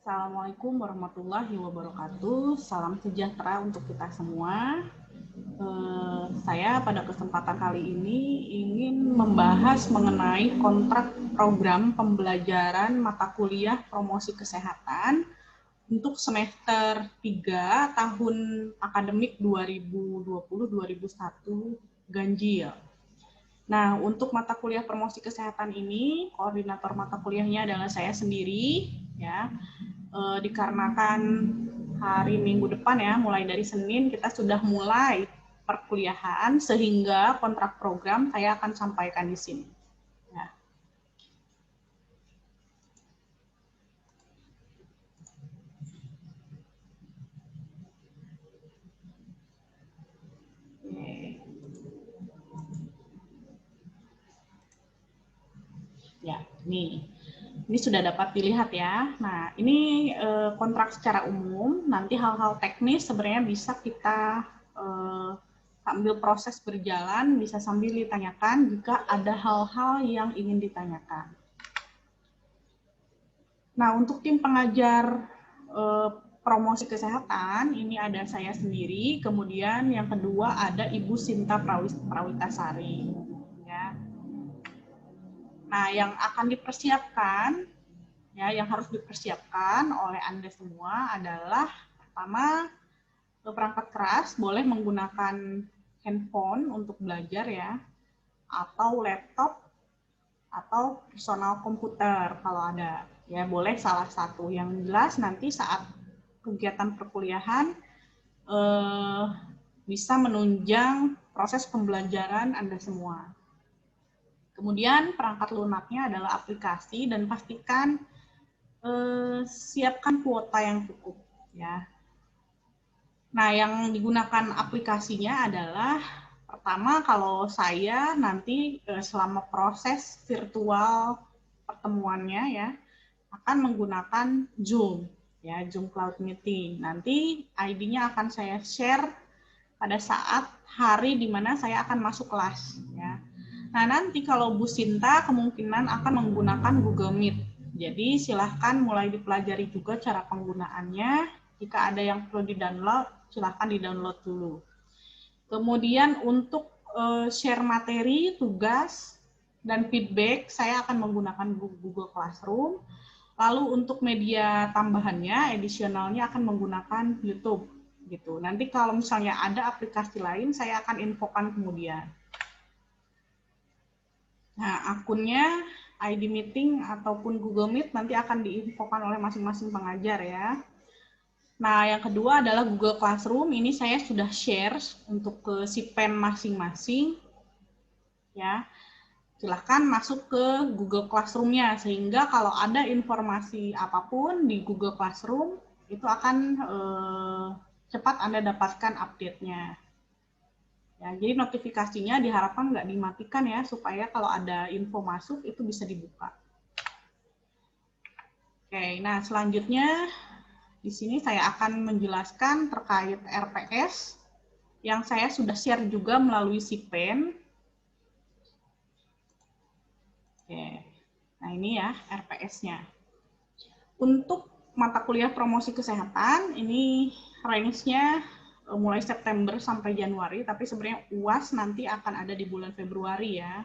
Assalamualaikum warahmatullahi wabarakatuh. Salam sejahtera untuk kita semua. Saya pada kesempatan kali ini ingin membahas mengenai kontrak program pembelajaran mata kuliah promosi kesehatan untuk semester 3 tahun akademik 2020-2021 ganjil. Nah, untuk mata kuliah promosi kesehatan ini, koordinator mata kuliahnya adalah saya sendiri, ya. Dikarenakan hari Minggu depan ya, mulai dari Senin kita sudah mulai perkuliahan, sehingga kontrak program saya akan sampaikan di sini. Ya. Ya, ini sudah dapat dilihat ya. Nah, ini kontrak secara umum. Nanti hal-hal teknis sebenarnya bisa kita sambil proses berjalan, bisa sambil ditanyakan jika ada hal-hal yang ingin ditanyakan. Nah, untuk tim pengajar promosi kesehatan, ini ada saya sendiri, kemudian yang kedua ada Ibu Sinta Prawitasari. Ya. Nah, yang akan dipersiapkan, ya, yang harus dipersiapkan oleh Anda semua adalah pertama, perangkat keras boleh menggunakan handphone untuk belajar ya, atau laptop, atau personal komputer kalau ada. Ya, boleh salah satu. Yang jelas nanti saat kegiatan perkuliahan bisa menunjang proses pembelajaran Anda semua. Kemudian perangkat lunaknya adalah aplikasi dan pastikan siapkan kuota yang cukup ya. Nah, yang digunakan aplikasinya adalah pertama kalau saya nanti selama proses virtual pertemuannya ya akan menggunakan Zoom ya, Zoom Cloud Meeting. Nanti ID-nya akan saya share pada saat hari di mana saya akan masuk kelas ya. Nah, nanti kalau Bu Sinta kemungkinan akan menggunakan Google Meet. Jadi silahkan mulai dipelajari juga cara penggunaannya. Jika ada yang perlu di-download, silahkan di-download dulu. Kemudian untuk share materi, tugas, dan feedback, saya akan menggunakan Google Classroom. Lalu untuk media tambahannya, additionalnya akan menggunakan YouTube. Gitu. Nanti kalau misalnya ada aplikasi lain, saya akan infokan kemudian. Nah, akunnya ID Meeting ataupun Google Meet nanti akan diinfokan oleh masing-masing pengajar ya. Nah, yang kedua adalah Google Classroom. Ini saya sudah share untuk ke si pen masing-masing. Ya, silahkan masuk ke Google Classroom-nya sehingga kalau ada informasi apapun di Google Classroom itu akan cepat Anda dapatkan update-nya. Ya, jadi notifikasinya diharapkan nggak dimatikan ya, supaya kalau ada info masuk itu bisa dibuka. Oke, nah selanjutnya di sini saya akan menjelaskan terkait RPS yang saya sudah share juga melalui si pen. Oke, nah ini ya RPS-nya. Untuk mata kuliah promosi kesehatan, ini range-nya mulai September sampai Januari, tapi sebenarnya UAS nanti akan ada di bulan Februari ya.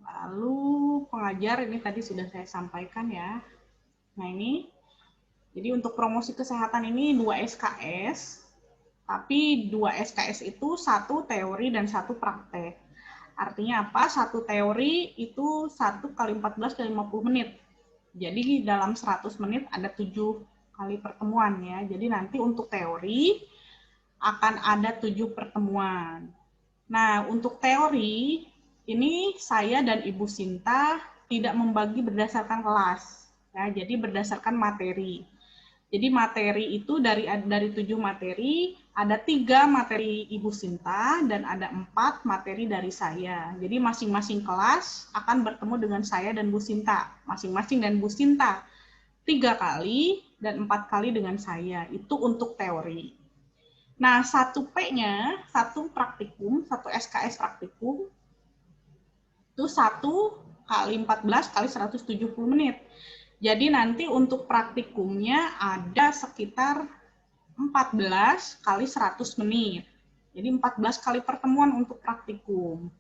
Lalu pengajar ini tadi sudah saya sampaikan ya. Nah ini, jadi untuk promosi kesehatan ini 2 SKS, tapi 2 SKS itu 1 teori dan 1 praktek. Artinya apa? 1 teori itu 1 kali 14 kali 50 menit. Jadi dalam 100 menit ada 7 kali pertemuan ya. Jadi nanti untuk teori akan ada 7 pertemuan. Nah, untuk teori ini saya dan Ibu Sinta tidak membagi berdasarkan kelas ya. Jadi berdasarkan materi. Jadi materi itu dari 7 materi, ada 3 materi Ibu Sinta dan ada 4 materi dari saya. Jadi masing-masing kelas akan bertemu dengan saya dan Bu Sinta. Masing-masing dan Bu Sinta 3 kali dan 4 kali dengan saya. Itu untuk teori. Nah, 1 P-nya, 1 praktikum, 1 SKS praktikum, itu 1 kali 14 kali 170 menit. Jadi nanti untuk praktikumnya ada sekitar 14 kali 100 menit. Jadi 14 kali pertemuan untuk praktikum.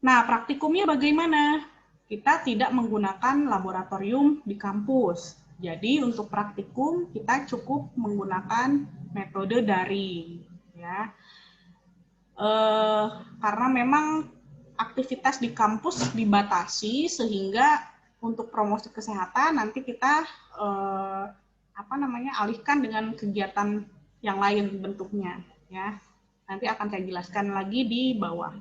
Nah, praktikumnya bagaimana? Kita tidak menggunakan laboratorium di kampus. Jadi untuk praktikum kita cukup menggunakan metode daring, ya. Karena memang aktivitas di kampus dibatasi sehingga untuk promosi kesehatan nanti kita alihkan dengan kegiatan yang lain bentuknya, ya. Nanti akan saya jelaskan lagi di bawah.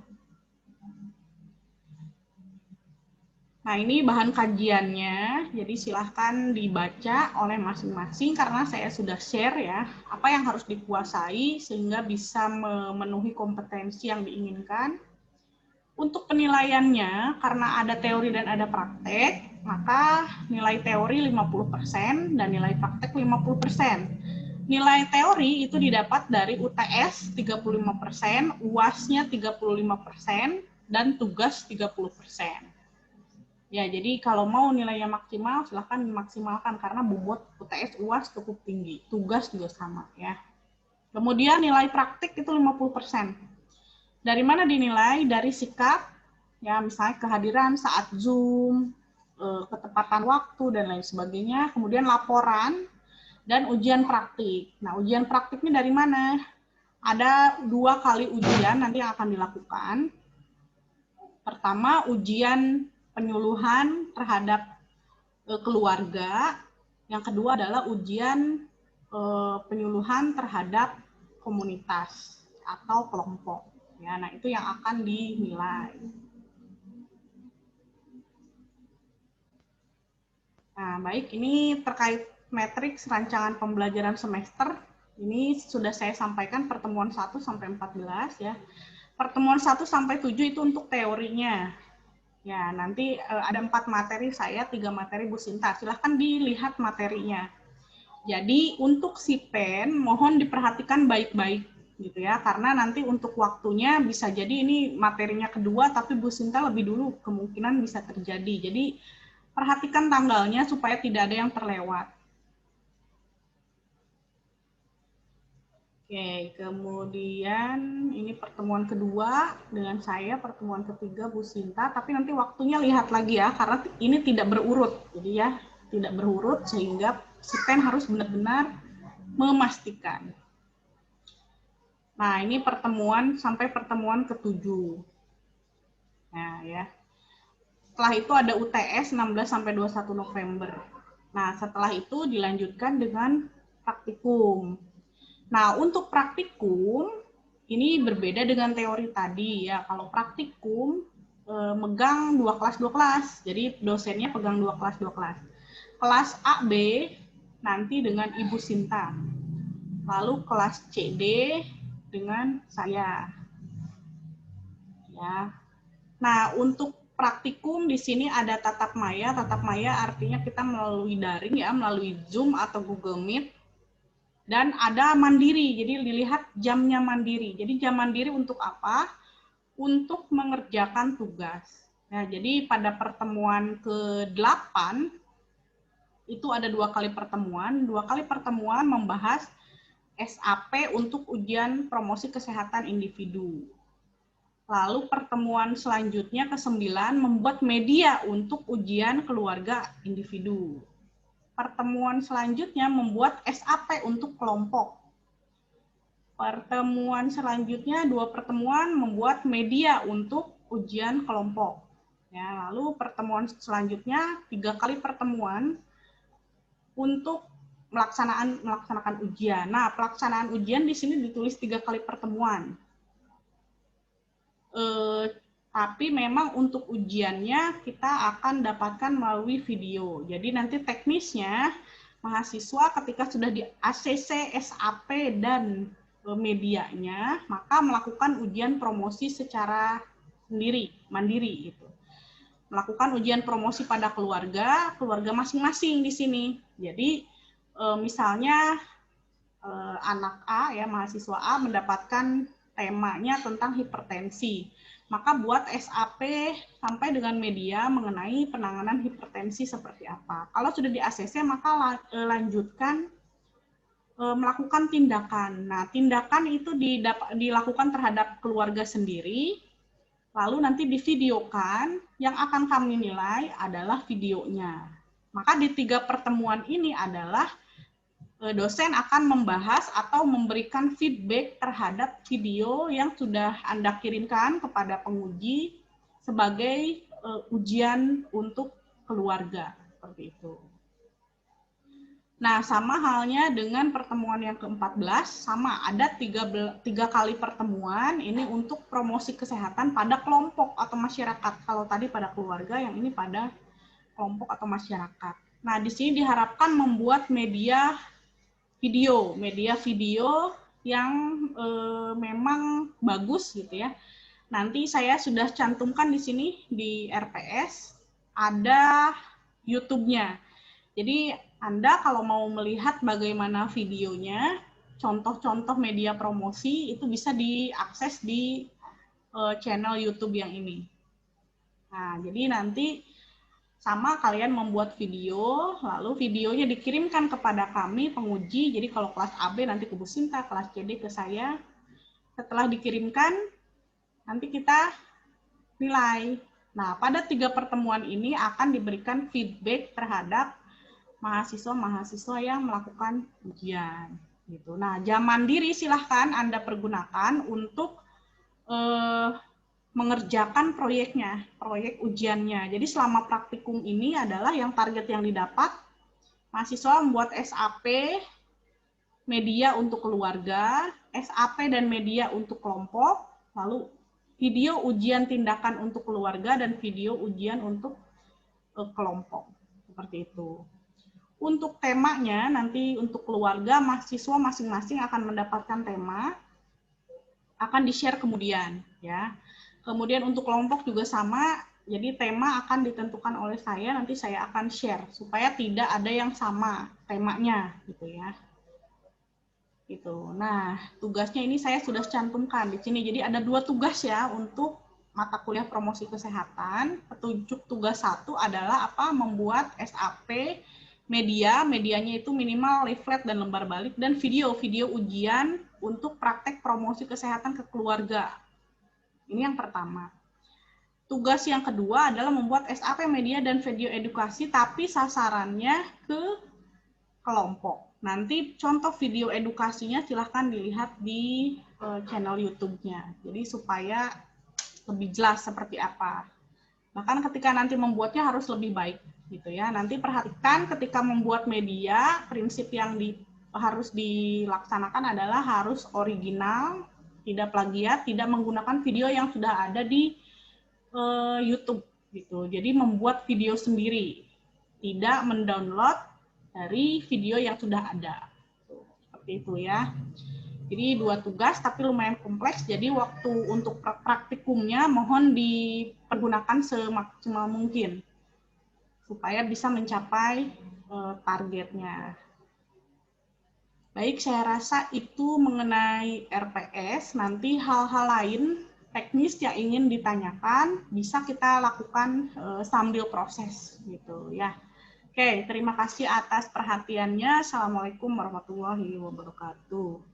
Nah, ini bahan kajiannya, jadi silahkan dibaca oleh masing-masing karena saya sudah share ya, apa yang harus dikuasai sehingga bisa memenuhi kompetensi yang diinginkan. Untuk penilaiannya, karena ada teori dan ada praktek, maka nilai teori 50% dan nilai praktek 50%. Nilai teori itu didapat dari UTS 35%, UAS-nya 35%, dan tugas 30%. Ya, jadi kalau mau nilainya maksimal, silahkan dimaksimalkan karena bobot UTS UAS cukup tinggi. Tugas juga sama ya. Kemudian nilai praktik itu 50%. Dari mana dinilai? Dari sikap, ya misalnya kehadiran saat Zoom, ketepatan waktu, dan lain sebagainya. Kemudian laporan dan ujian praktik. Nah, ujian praktiknya dari mana? Ada 2 kali ujian nanti yang akan dilakukan. Pertama, ujian penyuluhan terhadap keluarga. Yang kedua adalah ujian penyuluhan terhadap komunitas atau kelompok. Ya, nah itu yang akan dinilai. Nah, baik, ini terkait matriks rancangan pembelajaran semester. Ini sudah saya sampaikan pertemuan 1 sampai 14 ya. Pertemuan 1 sampai 7 itu untuk teorinya. Ya, nanti ada 4 materi saya, 3 materi Bu Sinta. Silahkan dilihat materinya. Jadi untuk si pen, mohon diperhatikan baik-baik gitu ya, karena nanti untuk waktunya bisa jadi ini materinya kedua, tapi Bu Sinta lebih dulu kemungkinan bisa terjadi. Jadi perhatikan tanggalnya supaya tidak ada yang terlewat. Oke, kemudian ini pertemuan kedua dengan saya, pertemuan ketiga Bu Sinta, tapi nanti waktunya lihat lagi ya, karena ini tidak berurut, jadi ya tidak berurut sehingga si pen harus benar-benar memastikan. Nah, ini pertemuan sampai pertemuan ke-7. Nah, ya. Setelah itu ada UTS 16 sampai 21 November. Nah, setelah itu dilanjutkan dengan praktikum. Nah, untuk praktikum, ini berbeda dengan teori tadi ya. Kalau praktikum, megang 2 kelas. Jadi dosennya pegang 2 kelas. Kelas A, B, nanti dengan Ibu Sinta. Lalu kelas CD dengan saya. Ya. Nah, untuk praktikum di sini ada tatap maya. Tatap maya artinya kita melalui daring ya, melalui Zoom atau Google Meet. Dan ada mandiri, jadi dilihat jamnya mandiri. Jadi jam mandiri untuk apa? Untuk mengerjakan tugas. Nah, jadi pada pertemuan ke-8, itu ada 2 kali pertemuan. 2 kali pertemuan membahas SAP untuk ujian promosi kesehatan individu. Lalu pertemuan selanjutnya ke-9 membuat media untuk ujian keluarga individu. Pertemuan selanjutnya membuat SAP untuk kelompok. Pertemuan selanjutnya 2 pertemuan membuat media untuk ujian kelompok. Ya, lalu pertemuan selanjutnya 3 kali pertemuan untuk melaksanakan ujian. Nah, pelaksanaan ujian di sini ditulis 3 kali pertemuan. Tapi memang untuk ujiannya kita akan dapatkan melalui video. Jadi nanti teknisnya mahasiswa ketika sudah di ACC, SAP, dan medianya, maka melakukan ujian promosi secara sendiri, mandiri gitu. Melakukan ujian promosi pada keluarga masing-masing di sini. Jadi misalnya anak A ya, mahasiswa A mendapatkan temanya tentang hipertensi. maka buat SAP sampai dengan media mengenai penanganan hipertensi seperti apa. Kalau sudah di ACC, maka lanjutkan melakukan tindakan. Nah, tindakan itu dilakukan terhadap keluarga sendiri, lalu nanti divideokan, yang akan kami nilai adalah videonya. Maka di 3 pertemuan ini adalah dosen akan membahas atau memberikan feedback terhadap video yang sudah Anda kirimkan kepada penguji sebagai ujian untuk keluarga, seperti itu. Nah, sama halnya dengan pertemuan yang ke-14, sama ada 3 kali pertemuan, ini untuk promosi kesehatan pada kelompok atau masyarakat. Kalau tadi pada keluarga, yang ini pada kelompok atau masyarakat. Nah, di sini diharapkan membuat media video yang memang bagus gitu ya. Nanti saya sudah cantumkan di sini di RPS ada YouTube-nya. Jadi Anda kalau mau melihat bagaimana videonya, contoh-contoh media promosi itu bisa diakses di channel YouTube yang ini. Nah, jadi nanti sama kalian membuat video, lalu videonya dikirimkan kepada kami penguji. Jadi kalau kelas AB nanti ke Bu Sinta, kelas CD ke saya. Setelah dikirimkan, nanti kita nilai. Nah, pada 3 pertemuan ini akan diberikan feedback terhadap mahasiswa-mahasiswa yang melakukan ujian. Gitu. Nah, jam mandiri silahkan Anda pergunakan untuk mengerjakan proyeknya, proyek ujiannya. Jadi selama praktikum ini adalah yang target yang didapat, mahasiswa membuat SAP, media untuk keluarga, SAP dan media untuk kelompok, lalu video ujian tindakan untuk keluarga dan video ujian untuk kelompok. Seperti itu. Untuk temanya, nanti untuk keluarga, mahasiswa masing-masing akan mendapatkan tema, akan di-share kemudian. Ya. Kemudian untuk kelompok juga sama, jadi tema akan ditentukan oleh saya, nanti saya akan share, supaya tidak ada yang sama temanya, gitu ya. Gitu. Nah, tugasnya ini saya sudah cantumkan di sini, jadi ada 2 tugas ya untuk mata kuliah promosi kesehatan. Petunjuk tugas 1 adalah apa? Membuat SAP, medianya itu minimal leaflet dan lembar balik, dan video ujian untuk praktek promosi kesehatan ke keluarga. Ini yang pertama. Tugas yang kedua adalah membuat SAP media dan video edukasi, tapi sasarannya ke kelompok. Nanti contoh video edukasinya silahkan dilihat di channel YouTube-nya. Jadi supaya lebih jelas seperti apa. Bahkan ketika nanti membuatnya harus lebih baik, gitu ya. Nanti perhatikan ketika membuat media, prinsip yang harus dilaksanakan adalah harus original, tidak plagiat, tidak menggunakan video yang sudah ada di YouTube gitu. Jadi membuat video sendiri, tidak mendownload dari video yang sudah ada. Seperti itu ya. Jadi 2 tugas tapi lumayan kompleks. Jadi waktu untuk praktikumnya mohon dipergunakan semaksimal mungkin supaya bisa mencapai targetnya. Baik, saya rasa itu mengenai RPS. Nanti hal-hal lain teknis yang ingin ditanyakan bisa kita lakukan sambil proses gitu ya. Oke, terima kasih atas perhatiannya. Assalamualaikum warahmatullahi wabarakatuh.